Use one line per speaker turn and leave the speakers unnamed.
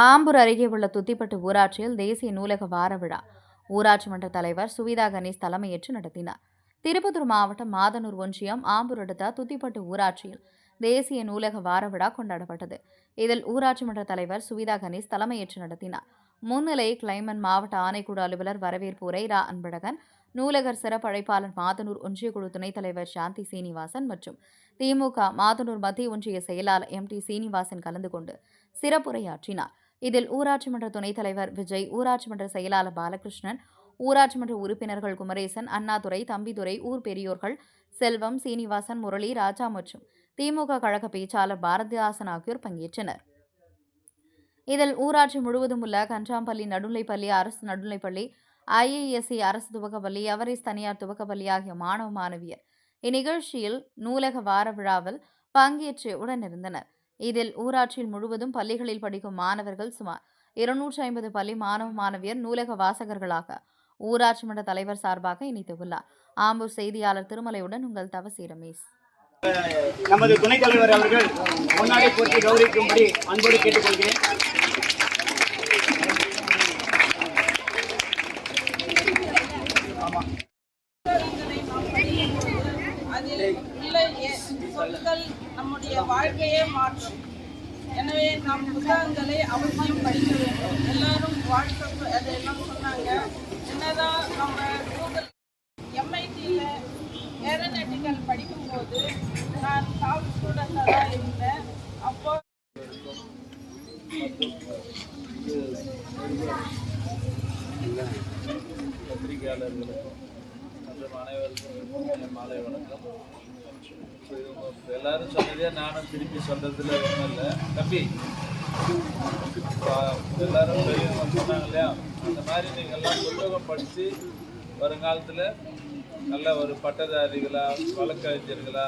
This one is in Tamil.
ஆம்பூர் அருகே உள்ள துத்திப்பட்டு ஊராட்சியில் தேசிய நூலக வார விழா ஊராட்சி மன்ற தலைவர் சுவிதா கணேஷ் தலைமையேற்று நடத்தினார். திருப்பத்தூர் மாவட்டம் மாதனூர் ஒன்றியம் ஆம்பூர் அடுத்த துத்திப்பட்டு ஊராட்சியில் தேசிய நூலக வார விழா கொண்டாடப்பட்டது. இதில் ஊராட்சி மன்ற தலைவர் சுவிதா கணேஷ் தலைமையேற்று நடத்தினார். முன்னிலை கிளைமன் மாவட்ட ஆணைக்குழு அலுவலர் வரவேற்பு உரை ரா அன்பழகன், நூலகர் சிறப்பு அழைப்பாளர் மாதனூர் ஒன்றிய குழு துணைத் தலைவர் சாந்தி சீனிவாசன் மற்றும் திமுக மாதனூர் மத்திய ஒன்றிய செயலாளர் MT சீனிவாசன் கலந்து கொண்டு சிறப்புரையாற்றினார். இதில் ஊராட்சி மன்ற துணைத் தலைவர் விஜய், ஊராட்சி மன்ற செயலாளர் பாலகிருஷ்ணன், ஊராட்சி மன்ற உறுப்பினர்கள் குமரேசன், அண்ணாதுரை, தம்பிதுரை, ஊர் பெரியோர்கள் செல்வம், சீனிவாசன், முரளி, ராஜா மற்றும் திமுக கழக பேச்சாளர் பாரதிதாசன் ஆகியோர் பங்கேற்றனர். இதில் ஊராட்சி முழுவதும் உள்ள கன்றாம்பள்ளி நடுநிலைப்பள்ளி, அரசு நடுநிலைப்பள்ளி, IISC அரசு துவக்கப்பள்ளி, எவரெஸ்ட் தனியார் துவக்கப்பள்ளி ஆகிய மாணவ மாணவியர் இந்நிகழ்ச்சியில் நூலக வார விழாவில் பங்கேற்று உடனிருந்தனர். இதில் ஊராட்சியில் முழுவதும் பள்ளிகளில் படிக்கும் மாணவர்கள் சுமார் 250 பள்ளி மாணவ மாணவியர் நூலக வாசகர்களாக ஊராட்சி மன்ற தலைவர் சார்பாக இணைத்துள்ளார். ஆம்பூர் செய்தியாளர் திருமலையுடன் உங்கள் தவசி ரமேஷ்.
நமது துணைத் தலைவர் அவர்கள் முன்னாடி போட்டி கௌரவிக்கும்படி அன்போடு கேட்டுக்கொள்கிறேன்.
சொற்கள் நம்முடைய வாழ்க்கையே மாற்றும். எனவே நாம் புத்தகங்களை அவசியம் படிக்க வேண்டும். எல்லாரும் வாட்ஸ்அப் அதெல்லாம் சொன்னாங்க. என்னதான் நம்ம கூகுள் MITயில் ஏரோநாட்டிக்கல் படிக்கும்போது நான் டாப் ஸ்டூடெண்ட்டாக தான் இருந்தேன். அப்போ
பத்திரிகையாளர்களுக்கும் மற்றும் அனைவருக்கும் மாலை வணக்கம். எல்லாரும் சொன்னதே நானும் திருப்பி சொல்றதுல ஒன்றும் இல்லை. தம்பி, எல்லாரும் பெரியவங்க சொன்னாங்க இல்லையா, அந்த மாதிரி நீங்கள் எல்லாம் புத்தகம் படித்து வருங்காலத்தில் நல்ல ஒரு பட்டதாரிகளா, வழக்கறிஞர்களா